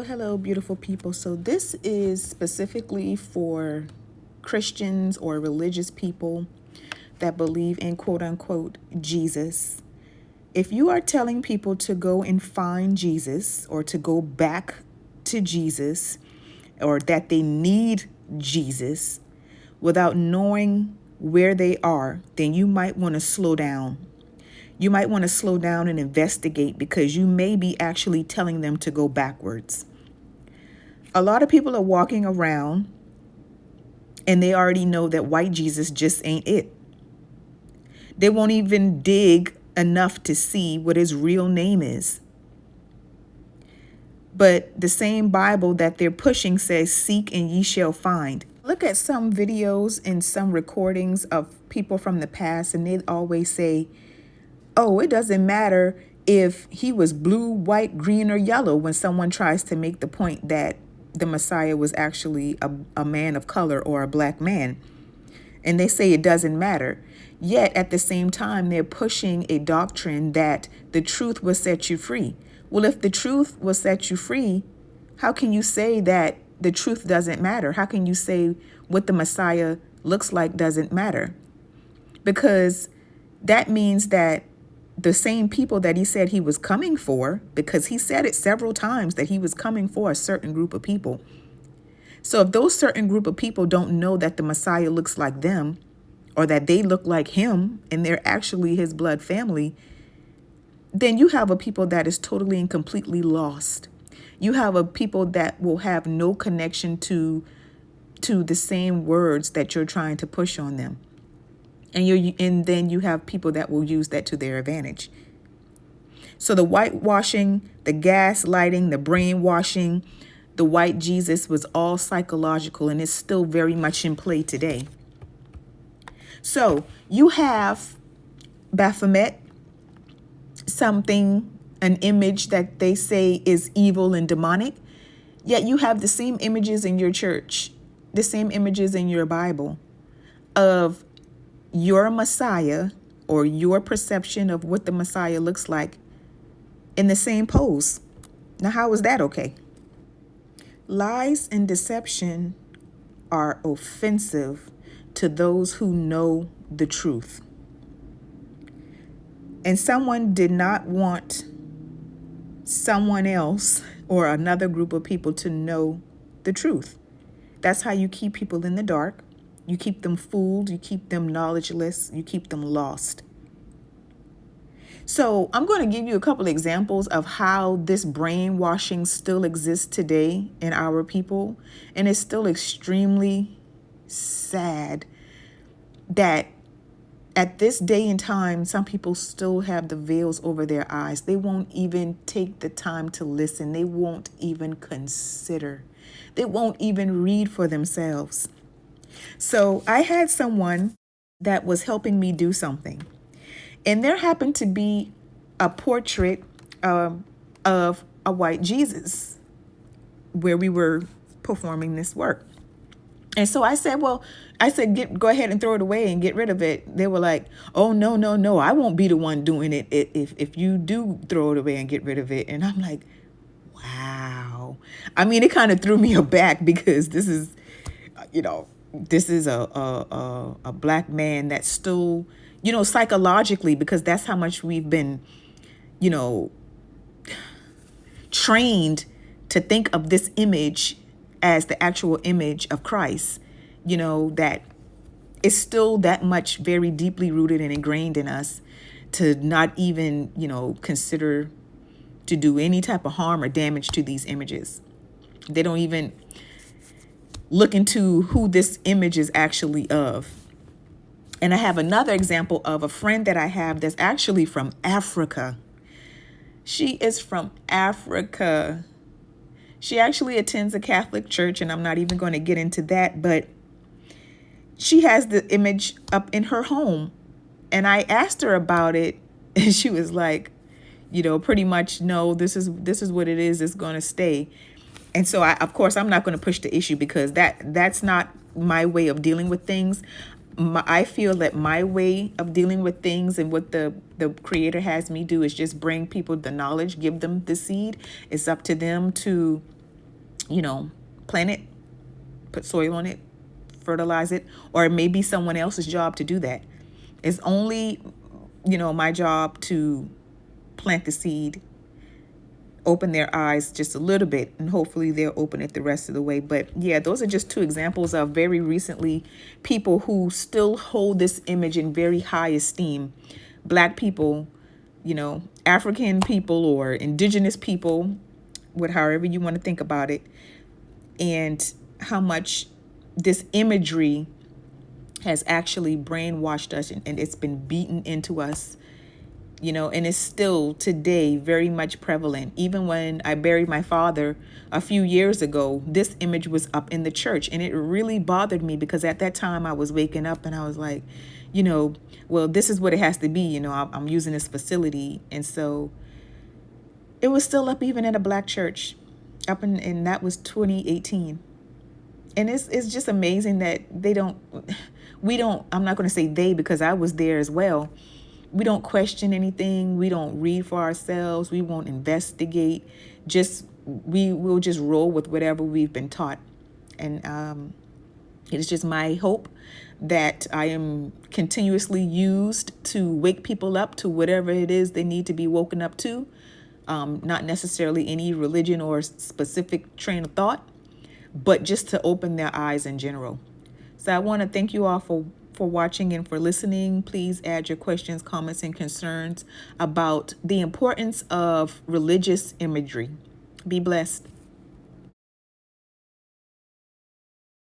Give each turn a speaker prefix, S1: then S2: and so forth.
S1: Hello, beautiful people. So, this is specifically for Christians or religious people that believe in quote unquote Jesus. If you are telling people to go and find Jesus or to go back to Jesus or that they need Jesus without knowing where they are, then you might want to slow down. You might want to slow down and investigate because you may be actually telling them to go backwards. A lot of people are walking around and they already know that white Jesus just ain't it. They won't even dig enough to see what his real name is. But the same Bible that they're pushing says, "Seek and ye shall find." Look at some videos and some recordings of people from the past, and they always say, oh, it doesn't matter if he was blue, white, green, or yellow, when someone tries to make the point that the Messiah was actually a man of color or a black man. And they say it doesn't matter. Yet at the same time, they're pushing a doctrine that the truth will set you free. Well, if the truth will set you free, how can you say that the truth doesn't matter? How can you say what the Messiah looks like doesn't matter? Because that means that the same people that he said he was coming for, because he said it several times that he was coming for a certain group of people. So if those certain group of people don't know that the Messiah looks like them, or that they look like him and they're actually his blood family, then you have a people that is totally and completely lost. You have a people that will have no connection to the same words that you're trying to push on them. And then you have people that will use that to their advantage. So the whitewashing, the gaslighting, the brainwashing, the white Jesus was all psychological, and it's still very much in play today. So you have Baphomet, an image that they say is evil and demonic, yet you have the same images in your church, the same images in your Bible of your Messiah or your perception of what the Messiah looks like in the same pose. Now, how is that okay? Lies and deception are offensive to those who know the truth. And someone did not want someone else or another group of people to know the truth. That's how you keep people in the dark. You keep them fooled, you keep them knowledgeless, you keep them lost. So I'm going to give you a couple of examples of how this brainwashing still exists today in our people. And it's still extremely sad that at this day and time, some people still have the veils over their eyes. They won't even take the time to listen. They won't even consider. They won't even read for themselves. So I had someone that was helping me do something, and there happened to be a portrait of a white Jesus where we were performing this work. And so I said, go ahead and throw it away and get rid of it. They were like, oh, no, I won't be the one doing it if you do throw it away and get rid of it. And I'm like, wow. I mean, it kind of threw me aback because this is a black man that's still, psychologically, because that's how much we've been, trained to think of this image as the actual image of Christ, that is still that much very deeply rooted and ingrained in us to not even, consider to do any type of harm or damage to these images. They don't even look into who this image is actually of. And I have another example of a friend that I have that's actually from Africa. She is from Africa. She actually attends a Catholic church, and I'm not even going to get into that, but she has the image up in her home. And I asked her about it, and she was like, pretty much, no, this is what it is. It's going to stay. And so, of course, I'm not going to push the issue because that's not my way of dealing with things. I feel that my way of dealing with things and what the Creator has me do is just bring people the knowledge, give them the seed. It's up to them to you know, plant it, put soil on it, fertilize it, or it may be someone else's job to do that. It's only, my job to plant the seed, open their eyes just a little bit, and hopefully they'll open it the rest of the way. But yeah, those are just two examples of very recently people who still hold this image in very high esteem. Black people, African people or indigenous people, however you want to think about it, and how much this imagery has actually brainwashed us, and it's been beaten into us, and it's still today very much prevalent. Even when I buried my father a few years ago, this image was up in the church, and it really bothered me because at that time I was waking up and I was like, well, this is what it has to be. I'm using this facility. And so it was still up even in a black church and that was 2018. And it's just amazing that I'm not going to say they, because I was there as well. We don't question anything. We don't read for ourselves. We won't investigate. We will just roll with whatever we've been taught. And it's just my hope that I am continuously used to wake people up to whatever it is they need to be woken up to. Not necessarily any religion or specific train of thought, but just to open their eyes in general. So I want to thank you all for watching and for listening. Please add your questions, comments, and concerns about the importance of religious imagery. Be blessed.